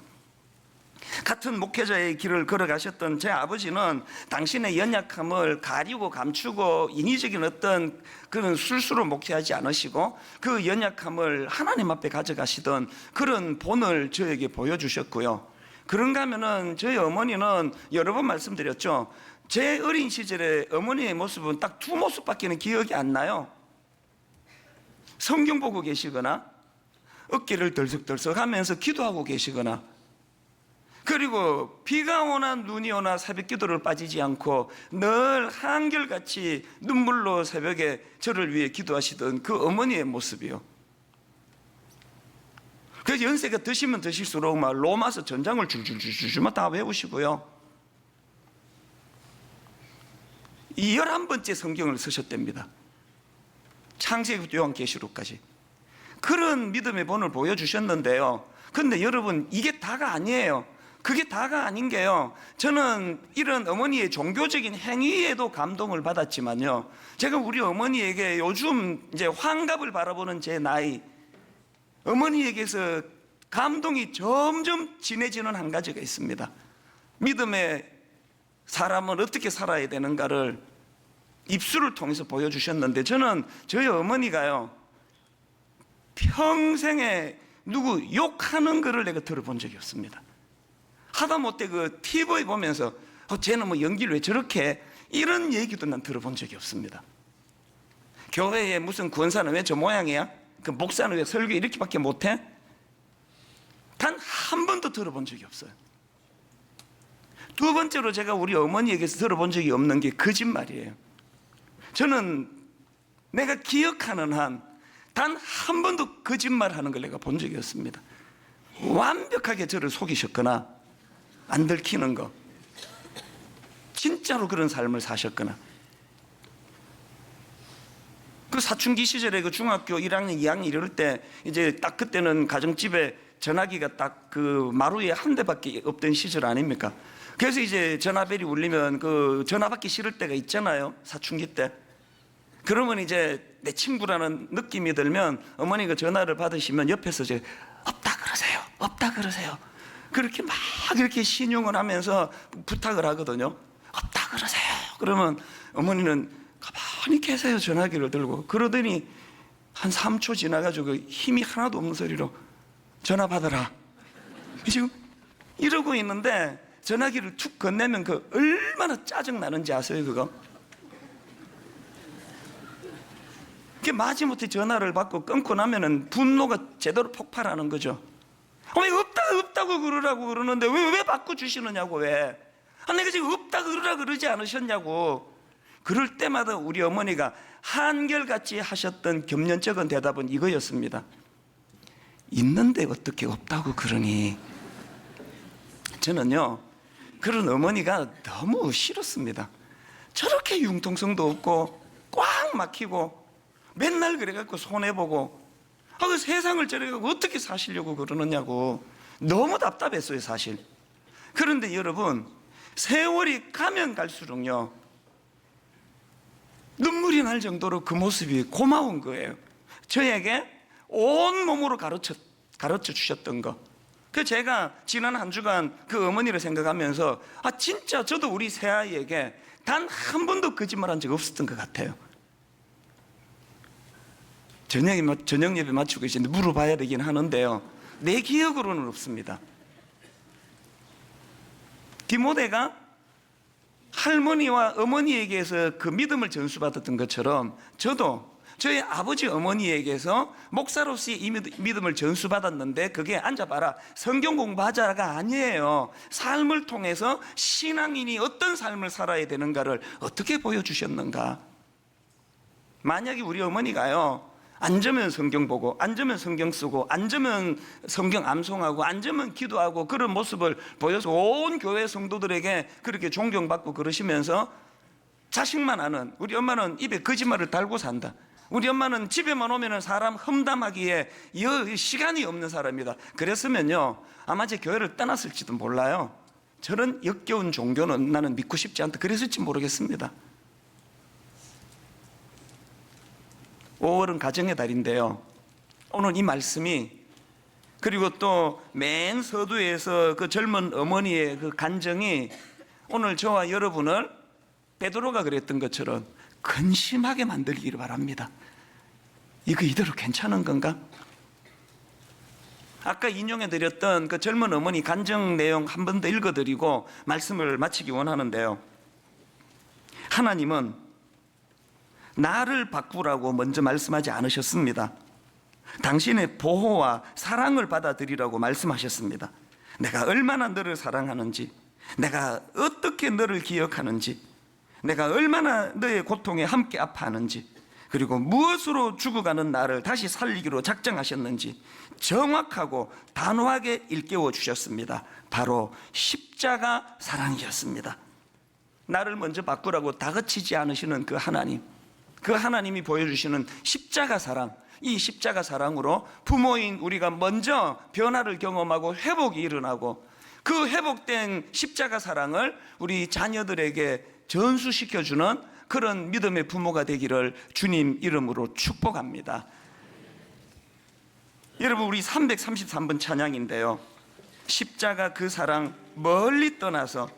같은 목회자의 길을 걸어가셨던 제 아버지는 당신의 연약함을 가리고 감추고 인위적인 어떤 그런 술수로 목회하지 않으시고 그 연약함을 하나님 앞에 가져가시던 그런 본을 저에게 보여주셨고요. 그런가 하면은 저희 어머니는 여러 번 말씀드렸죠. 제 어린 시절에 어머니의 모습은 딱 두 모습밖에는 기억이 안 나요. 성경 보고 계시거나 어깨를 덜썩덜썩 하면서 기도하고 계시거나 그리고 비가 오나 눈이 오나 새벽 기도를 빠지지 않고 늘 한결같이 눈물로 새벽에 저를 위해 기도하시던 그 어머니의 모습이요. 그래서 연세가 드시면 드실수록 막 로마서 전장을 줄줄줄줄만 다 외우시고요. 이 11번째 성경을 쓰셨답니다. 창세기부터 요한계시록까지. 그런 믿음의 본을 보여주셨는데요. 그런데 여러분 이게 다가 아니에요. 그게 다가 아닌 게요. 저는 이런 어머니의 종교적인 행위에도 감동을 받았지만요. 제가 우리 어머니에게 요즘 이제 환갑을 바라보는 제 나이, 어머니에게서 감동이 점점 진해지는 한 가지가 있습니다. 믿음의 사람은 어떻게 살아야 되는가를 입술을 통해서 보여주셨는데 저는 저희 어머니가요. 평생에 누구 욕하는 거를 내가 들어본 적이 없습니다. 하다못해 그 TV 보면서 쟤는 뭐 연기를 왜 저렇게 해? 이런 얘기도 난 들어본 적이 없습니다. 교회에 무슨 권사는 왜 저 모양이야? 그 목사는 왜 설교 이렇게밖에 못해? 단 한 번도 들어본 적이 없어요. 두 번째로 제가 우리 어머니에게서 들어본 적이 없는 게 거짓말이에요. 저는 내가 기억하는 한 단 한 번도 거짓말하는 걸 내가 본 적이 없습니다. 완벽하게 저를 속이셨거나 안 들키는 거, 진짜로 그런 삶을 사셨거나. 그 사춘기 시절에 그 중학교 1학년, 2학년 이럴 때 이제 딱 그때는 가정집에 전화기가 딱 그 마루에 한 대밖에 없던 시절 아닙니까? 그래서 이제 전화벨이 울리면 그 전화 받기 싫을 때가 있잖아요. 사춘기 때. 그러면 이제 내 친구라는 느낌이 들면 어머니가 전화를 받으시면 옆에서 이제 없다 그러세요, 없다 그러세요. 그렇게 막 이렇게 신용을 하면서 부탁을 하거든요. 없다 그러세요. 그러면 어머니는 가만히 계세요. 전화기를 들고. 그러더니 한 3초 지나가지고 힘이 하나도 없는 소리로 전화 받아라. 지금 이러고 있는데 전화기를 툭 건네면 그 얼마나 짜증 나는지 아세요, 그거? 그 마지못해 전화를 받고 끊고 나면은 분노가 제대로 폭발하는 거죠. 어머니 없다고 그러라고 그러는데 왜 바꿔주시느냐고, 왜? 내가 지금 없다 그러라 그러지 않으셨냐고. 그럴 때마다 우리 어머니가 한결같이 하셨던 겸연쩍은 대답은 이거였습니다. 있는데 어떻게 없다고 그러니. 저는요 그런 어머니가 너무 싫었습니다. 저렇게 융통성도 없고 꽉 막히고 맨날 그래갖고 손해보고 그 세상을 저래갖고 어떻게 사시려고 그러느냐고 너무 답답했어요, 사실. 그런데 여러분, 세월이 가면 갈수록요 눈물이 날 정도로 그 모습이 고마운 거예요. 저에게 온몸으로 가르쳐 주셨던 거. 그 제가 지난 한 주간 그 어머니를 생각하면서 진짜 저도 우리 새아이에게 단 한 번도 거짓말한 적 없었던 것 같아요. 저녁 예배 마치고 계시는데 물어봐야 되긴 하는데요, 내 기억으로는 없습니다. 디모데가 할머니와 어머니에게서 그 믿음을 전수받았던 것처럼 저도 저희 아버지 어머니에게서 목사로서의 이 믿음을 전수받았는데, 그게 앉아봐라 성경 공부하자가 아니에요. 삶을 통해서 신앙인이 어떤 삶을 살아야 되는가를 어떻게 보여주셨는가. 만약에 우리 어머니가요 앉으면 성경 보고, 앉으면 성경 쓰고, 앉으면 성경 암송하고, 앉으면 기도하고 그런 모습을 보여서 온 교회 성도들에게 그렇게 존경받고 그러시면서 자식만 아는, 우리 엄마는 입에 거짓말을 달고 산다, 우리 엄마는 집에만 오면 사람 험담하기에 시간이 없는 사람이다, 그랬으면요 아마 제 교회를 떠났을지도 몰라요. 저런 역겨운 종교는 나는 믿고 싶지 않다 그랬을지 모르겠습니다. 5월은 가정의 달인데요, 오늘 이 말씀이, 그리고 또 맨 서두에서 그 젊은 어머니의 그 간정이 오늘 저와 여러분을 베드로가 그랬던 것처럼 근심하게 만들기를 바랍니다. 이거 이대로 괜찮은 건가? 아까 인용해 드렸던 그 젊은 어머니 간증 내용 한 번 더 읽어드리고 말씀을 마치기 원하는데요, 하나님은 나를 바꾸라고 먼저 말씀하지 않으셨습니다. 당신의 보호와 사랑을 받아들이라고 말씀하셨습니다. 내가 얼마나 너를 사랑하는지, 내가 어떻게 너를 기억하는지, 내가 얼마나 너의 고통에 함께 아파하는지, 그리고 무엇으로 죽어가는 나를 다시 살리기로 작정하셨는지 정확하고 단호하게 일깨워 주셨습니다. 바로 십자가 사랑이었습니다. 나를 먼저 바꾸라고 다그치지 않으시는 그 하나님, 그 하나님이 보여주시는 십자가 사랑, 이 십자가 사랑으로 부모인 우리가 먼저 변화를 경험하고 회복이 일어나고, 그 회복된 십자가 사랑을 우리 자녀들에게 전수시켜주는 그런 믿음의 부모가 되기를 주님 이름으로 축복합니다. 여러분, 우리 333번 찬양인데요, 십자가 그 사랑 멀리 떠나서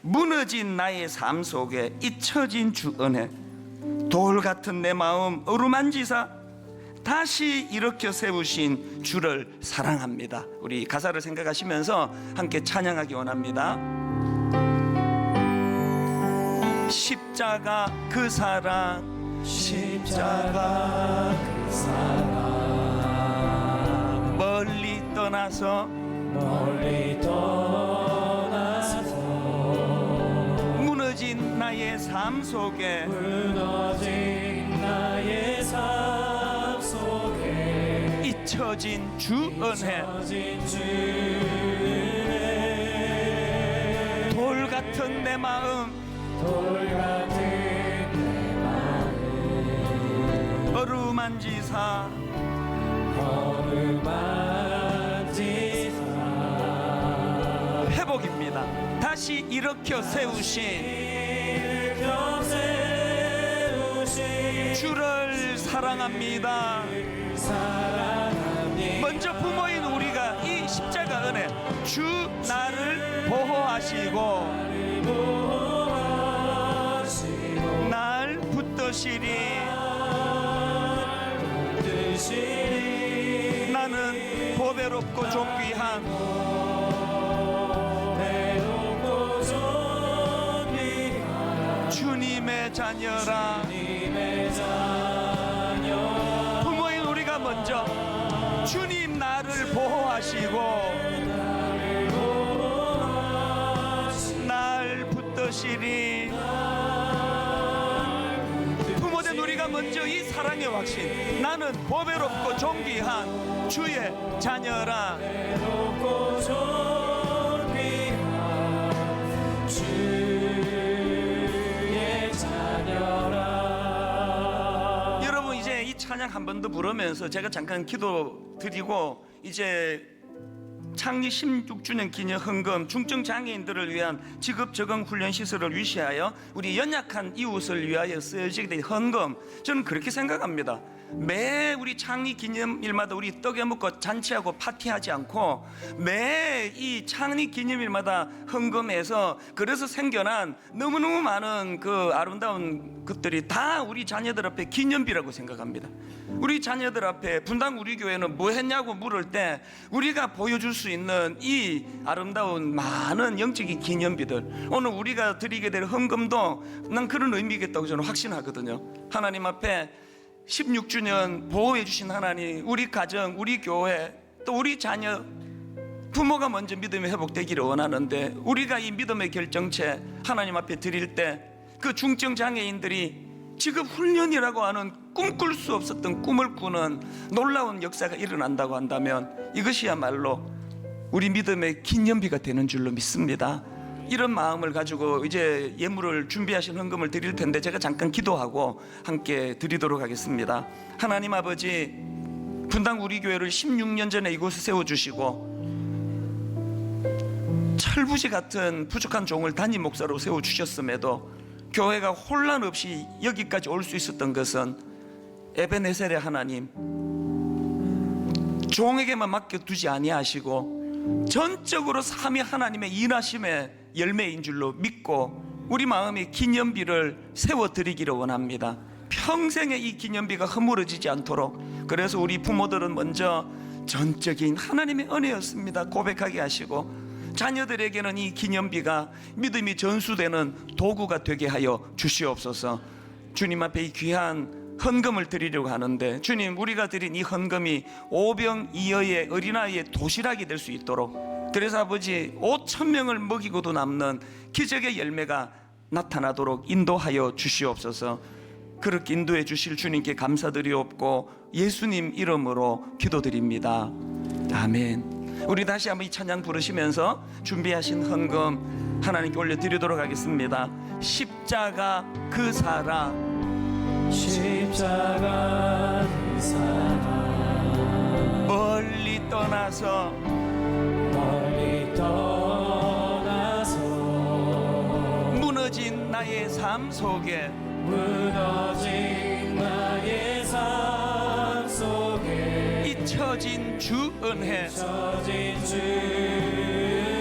무너진 나의 삶 속에 잊혀진 주 은혜, 돌 같은 내 마음 어루만지사 다시 일으켜 세우신 주를 사랑합니다. 우리 가사를 생각하시면서 함께 찬양하기 원합니다. 십자가 그 사랑, 십자가 그 사랑, 멀리 떠나서 무너진 나의 삶 속에, 잊혀진 주 은혜, 돌 같은 내 마음 어루만지사 회복입니다. 다시 일으켜 세우신 주를 사랑합니다. 먼저 부모인 우리가 이 십자가 은혜, 주 나를 보호하시고 날 붙드시리. 나는 보배롭고 존귀한 주님의 자녀라. 부모인 우리가 먼저 주님 나를 보호하시고 날 붙드시리. 부모된 우리가 먼저 이 사랑의 확신, 나는 보배롭고 존귀한 주의 자녀라. 여러분, 이제 이 찬양 한 번 더 부르면서 제가 잠깐 기도 드리고 이제 창립 16주년 기념 헌금 중증 장애인들을 위한 직업 적응 훈련 시설을 위시하여 우리 연약한 이웃을 위하여 쓰여지게 된 헌금, 저는 그렇게 생각합니다. 매 우리 창립 기념일마다 우리 떡에 먹고 잔치하고 파티하지 않고 매 이 창립 기념일마다 헌금해서 그래서 생겨난 너무너무 많은 그 아름다운 것들이 다 우리 자녀들 앞에 기념비라고 생각합니다. 우리 자녀들 앞에 분당 우리 교회는 뭐 했냐고 물을 때 우리가 보여줄 수 있는 이 아름다운 많은 영적인 기념비들, 오늘 우리가 드리게 될 헌금도 난 그런 의미겠다고 저는 확신하거든요. 하나님 앞에 16주년 보호해 주신 하나님, 우리 가정, 우리 교회, 또 우리 자녀, 부모가 먼저 믿음이 회복되기를 원하는데 우리가 이 믿음의 결정체 하나님 앞에 드릴 때 그 중증 장애인들이 직업 훈련이라고 하는 꿈꿀 수 없었던 꿈을 꾸는 놀라운 역사가 일어난다고 한다면 이것이야말로 우리 믿음의 기념비가 되는 줄로 믿습니다. 이런 마음을 가지고 이제 예물을 준비하신 헌금을 드릴 텐데 제가 잠깐 기도하고 함께 드리도록 하겠습니다. 하나님 아버지, 분당 우리 교회를 16년 전에 이곳에 세워주시고 철부지 같은 부족한 종을 담임 목사로 세워주셨음에도 교회가 혼란 없이 여기까지 올 수 있었던 것은 에베네셀의 하나님, 종에게만 맡겨두지 아니하시고 전적으로 삼위 하나님의 인하심의 열매인 줄로 믿고 우리 마음의 기념비를 세워드리기를 원합니다. 평생의 이 기념비가 허물어지지 않도록, 그래서 우리 부모들은 먼저 전적인 하나님의 은혜였습니다 고백하게 하시고, 자녀들에게는 이 기념비가 믿음이 전수되는 도구가 되게 하여 주시옵소서. 주님 앞에 이 귀한 헌금을 드리려고 하는데 주님, 우리가 드린 이 헌금이 오병이어의 어린아이의 도시락이 될 수 있도록, 그래서 아버지 5,000명을 먹이고도 남는 기적의 열매가 나타나도록 인도하여 주시옵소서. 그렇게 인도해 주실 주님께 감사드리옵고 예수님 이름으로 기도드립니다. 아멘. 우리 다시 한번 이 찬양 부르시면서 준비하신 헌금 하나님께 올려드리도록 하겠습니다. 십자가 그 사랑, 십자가 그 사랑, 멀리 떠나서 무너진 나의 삶 속에, 무너진 나의 삶 속에 잊혀진 주 은혜, 잊혀진 주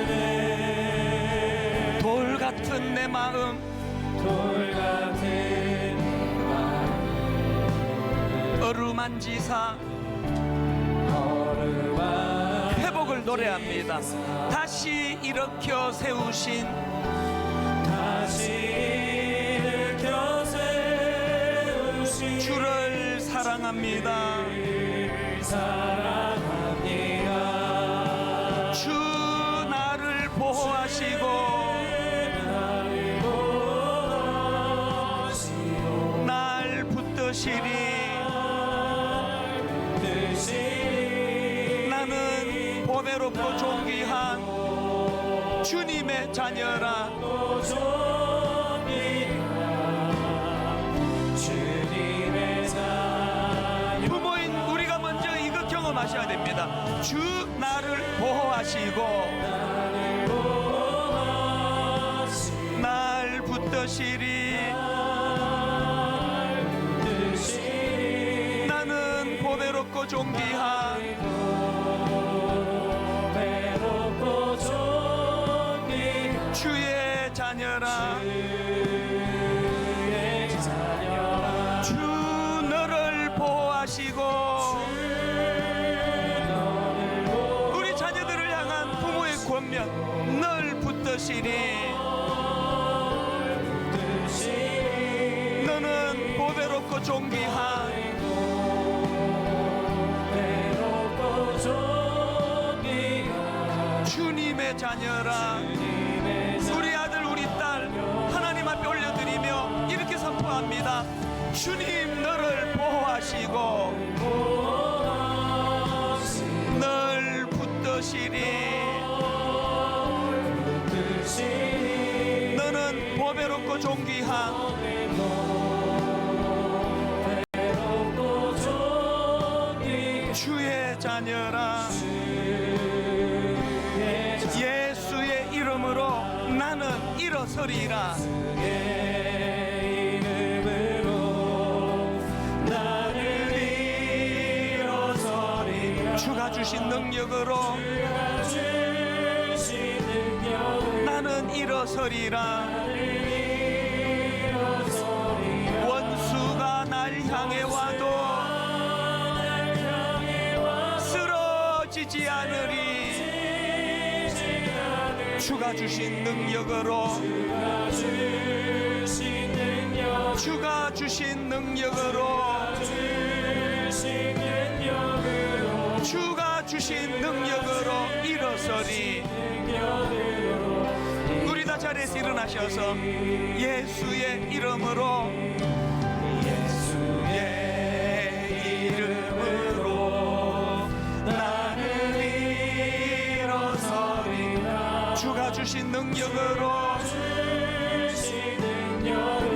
은혜, 돌 같은 내 마음, 돌 같은 마음 어루만지사 회복을 노래합니다. 다시 일으켜 세우신, 다시 일으켜 세우신 주를 사랑합니다. 사랑합니다. 주 나를 보호하시고 날 붙드시리. 나는 보배롭고 존귀한 주님의 자녀라. 부모인 우리가 먼저 이거 경험하셔야 됩니다. 주 나를 보호하시고 날 붙드시리. 존귀한 주의 자녀라. 주 너를 보호하시고 우리 자녀들을 향한 부모의 권면 늘 붙드시니 너는 보배롭고 존귀한 주님의 자녀라. 우리 아들 우리 딸 하나님 앞에 올려드리며 이렇게 선포합니다. 주님 너를 보호하시고 늘 붙드시니 너는 보배롭고 존귀한 주의 자녀라. 예수의 이름으로 나는 일어서리라. 주가 주신 능력으로 나는 일어서리라. 원수가 날 향해 와도 쓰러지지 않으리. 주가 주신 능력으로 주가 주신 능력으로 주가 주신 능력으로 일어서리. 우리 다 자리에서 일어나셔서 예수의 이름으로 나는 일어서리라. 주가 주신 능력으로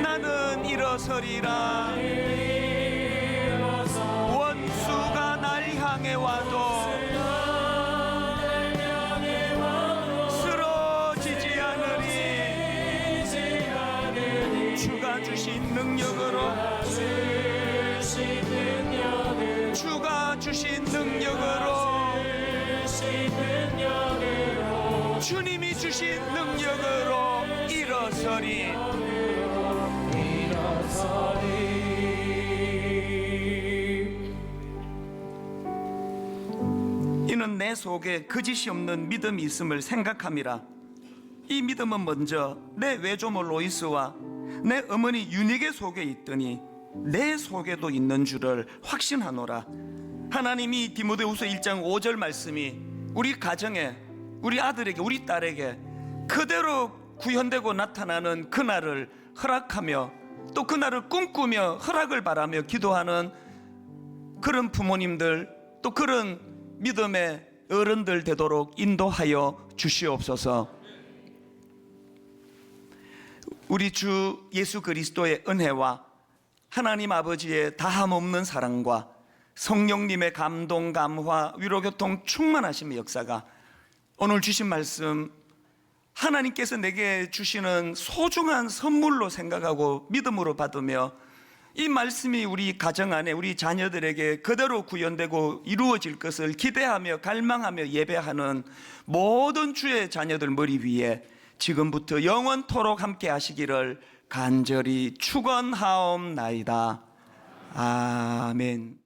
나는 일어서리라. 원수가 날 향해 와도 쓰러지지 않으리. 주가 주신 능력으로 주가 주신 능력으로 주님이 주신 능력으로 일어서리. 이는 내 속에 거짓이 없는 믿음이 있음을 생각함이라. 이 믿음은 먼저 내 외조모 로이스와 내 어머니 유니게 속에 있더니 내 속에도 있는 줄을 확신하노라. 하나님이 디모데후서 1장 5절 말씀이 우리 가정에 우리 아들에게 우리 딸에게 그대로 구현되고 나타나는 그날을 허락하며 또 그날을 꿈꾸며 허락을 바라며 기도하는 그런 부모님들 또 그런 믿음의 어른들 되도록 인도하여 주시옵소서. 우리 주 예수 그리스도의 은혜와 하나님 아버지의 다함없는 사랑과 성령님의 감동, 감화, 위로교통 충만하심의 역사가 오늘 주신 말씀 하나님께서 내게 주시는 소중한 선물로 생각하고 믿음으로 받으며 이 말씀이 우리 가정 안에 우리 자녀들에게 그대로 구현되고 이루어질 것을 기대하며 갈망하며 예배하는 모든 주의 자녀들 머리 위에 지금부터 영원토록 함께 하시기를 간절히 축원하옵나이다. 아멘.